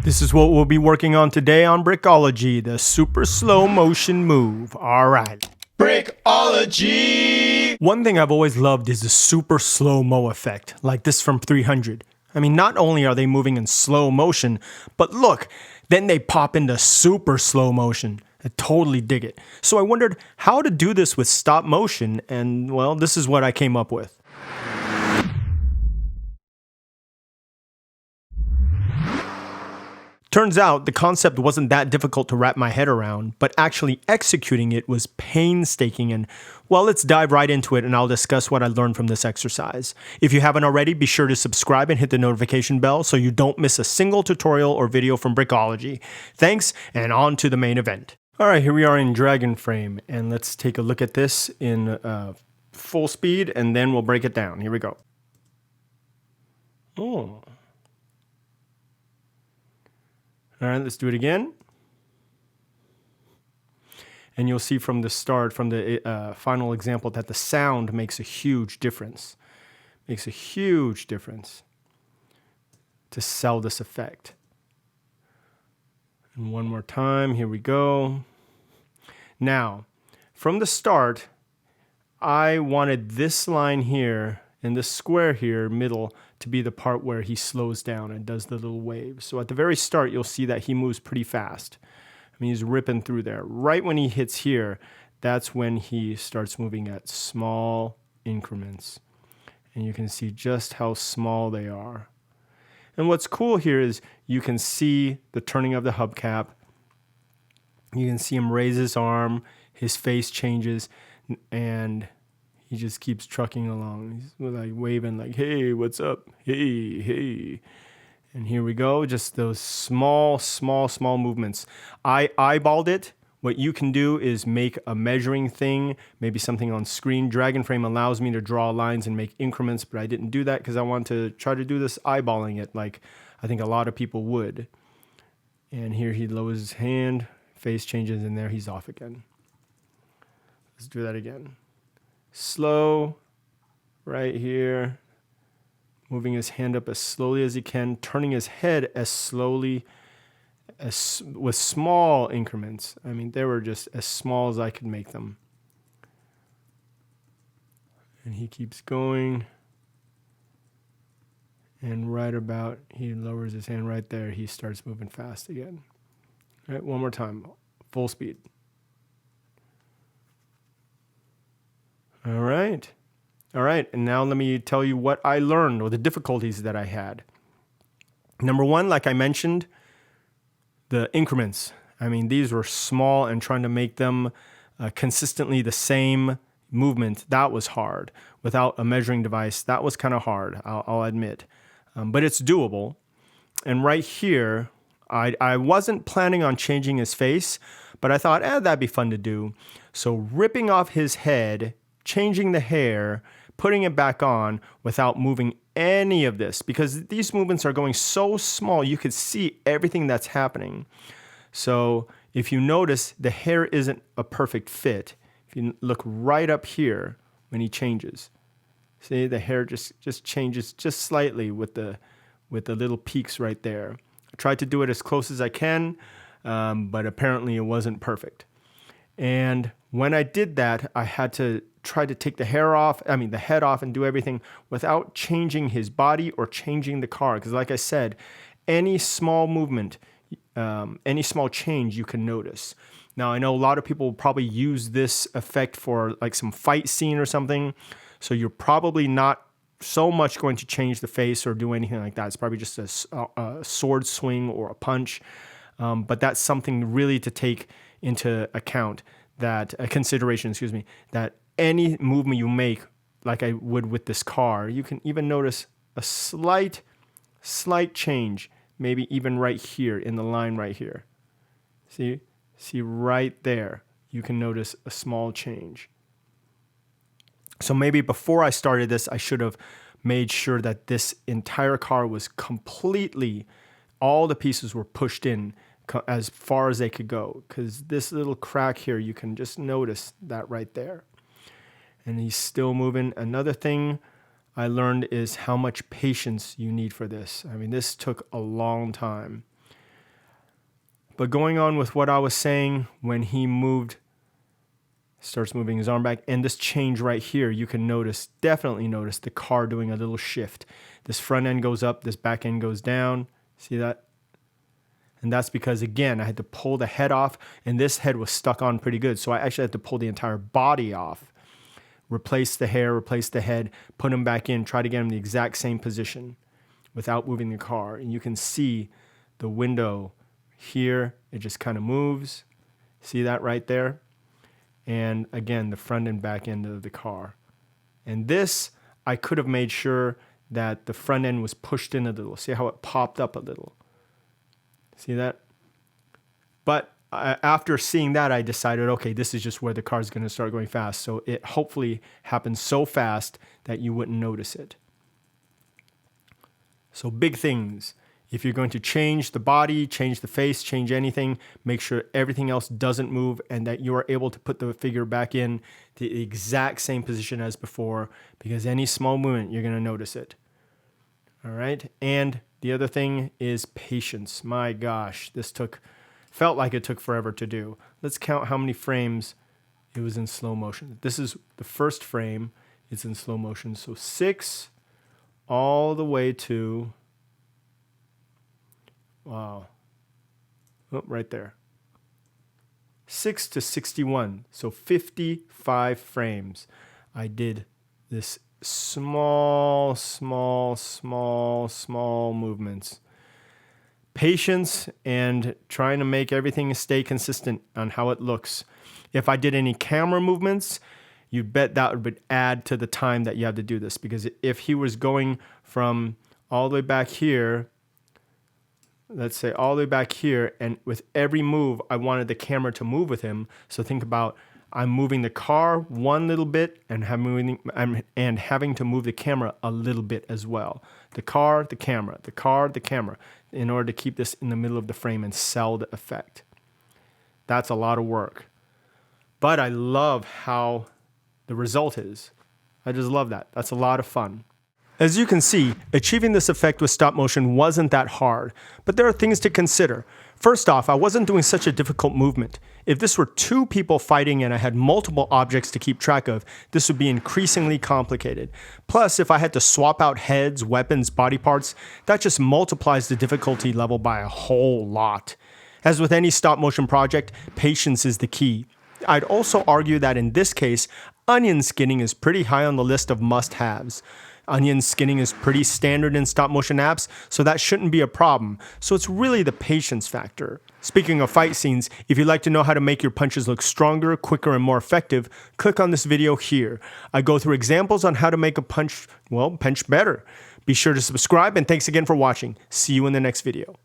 This is what we'll be working on today on Brickology, the super slow motion move. All right. Brickology! One thing I've always loved is the super slow-mo effect, like this from 300. I mean, not only are they moving in slow motion, but look, then they pop into super slow motion. I totally dig it. So I wondered how to do this with stop motion, and well, this is what I came up with. Turns out the concept wasn't that difficult to wrap my head around, but actually executing it was painstaking, and well, let's dive right into it and I'll discuss what I learned from this exercise. If you haven't already, be sure to subscribe and hit the notification bell so you don't miss a single tutorial or video from Brickology. Thanks, and on to the main event. All right, here we are in Dragon Frame, and let's take a look at this in full speed, and then we'll break it down. Here we go. Oh. All right, let's do it again. And you'll see from the start, from the final example, that the sound makes a huge difference. Makes a huge difference to sell this effect. And one more time, here we go. Now, from the start, I wanted this line here and this square here, middle, to be the part where he slows down and does the little waves. So at the very start, you'll see that he moves pretty fast. I mean, he's ripping through there. Right when he hits here, that's when he starts moving at small increments. And you can see just how small they are. And what's cool here is you can see the turning of the hubcap. You can see him raise his arm, his face changes, and he just keeps trucking along. He's like waving like, hey, what's up? Hey, hey. And here we go. Just those small movements. I eyeballed it. What you can do is make a measuring thing, maybe something on screen. Dragon Frame allows me to draw lines and make increments, but I didn't do that because I want to try to do this eyeballing it like I think a lot of people would. And here he lowers his hand, face changes, and there he's off again. Let's do that again. Slow, right here, moving his hand up as slowly as he can, turning his head as slowly as with small increments. I mean, they were just as small as I could make them. And he keeps going. And right about, he lowers his hand right there. He starts moving fast again. All right, one more time, full speed. All right. All right. And now let me tell you what I learned or the difficulties that I had. Number one, like I mentioned, the increments. I mean, these were small, and trying to make them consistently the same movement, that was hard. Without a measuring device, that was kind of hard, I'll admit. But it's doable. And right here, I wasn't planning on changing his face, but I thought, that'd be fun to do. So ripping off his head, changing the hair, putting it back on without moving any of this, because these movements are going so small, you could see everything that's happening. So if you notice, the hair isn't a perfect fit. If you look right up here when he changes, see the hair just changes just slightly with the little peaks right there. I tried to do it as close as I can, but apparently it wasn't perfect. And when I did that, I had to try to take the head off and do everything without changing his body or changing the car. Because like I said, any small movement, any small change you can notice. Now, I know a lot of people will probably use this effect for like some fight scene or something. So you're probably not so much going to change the face or do anything like that. It's probably just a sword swing or a punch. But that's something really to take into account, that consideration, that any movement you make, like I would with this car, you can even notice a slight change, maybe even right here in the line right here. See right there, you can notice a small change. So maybe before I started this, I should have made sure that this entire car was completely, all the pieces were pushed in as far as they could go, because this little crack here, you can just notice that right there. And he's still moving. Another thing I learned is how much patience you need for this. I mean, this took a long time. But going on with what I was saying, when he starts moving his arm back, and this change right here, you can definitely notice the car doing a little shift. This front end goes up, this back end goes down. See that? And that's because, again, I had to pull the head off, and this head was stuck on pretty good. So I actually had to pull the entire body off, replace the hair, replace the head, put him back in, try to get him in the exact same position without moving the car. And you can see the window here, it just kind of moves. See that right there? And again, the front and back end of the car. And this, I could have made sure that the front end was pushed in a little. See how it popped up a little? See that? But after seeing that, I decided, okay, this is just where the car is going to start going fast. So it hopefully happens so fast that you wouldn't notice it. So big things. If you're going to change the body, change the face, change anything, make sure everything else doesn't move and that you are able to put the figure back in the exact same position as before, because any small movement, you're going to notice it. All right. And the other thing is patience. My gosh, felt like it took forever to do. Let's count how many frames it was in slow motion. This is the first frame. It's in slow motion. So 6 all the way to, wow, oh, right there. 6 to 61. So 55 frames. I did this small movements. Patience and trying to make everything stay consistent on how it looks. If I did any camera movements, you bet that would add to the time that you have to do this, because if he was going from all the way back here, let's say all the way back here, and with every move, I wanted the camera to move with him. So think about, I'm moving the car one little bit and having to move the camera a little bit as well. The car, the camera, the car, the camera, in order to keep this in the middle of the frame and sell the effect. That's a lot of work. But I love how the result is. I just love that. That's a lot of fun. As you can see, achieving this effect with stop motion wasn't that hard, but there are things to consider. First off, I wasn't doing such a difficult movement. If this were 2 people fighting and I had multiple objects to keep track of, this would be increasingly complicated. Plus, if I had to swap out heads, weapons, body parts, that just multiplies the difficulty level by a whole lot. As with any stop motion project, patience is the key. I'd also argue that in this case, onion skinning is pretty high on the list of must-haves. Onion skinning is pretty standard in stop motion apps, so that shouldn't be a problem. So it's really the patience factor. Speaking of fight scenes, if you'd like to know how to make your punches look stronger, quicker, and more effective, click on this video here. I go through examples on how to make a punch better. Be sure to subscribe, and thanks again for watching. See you in the next video.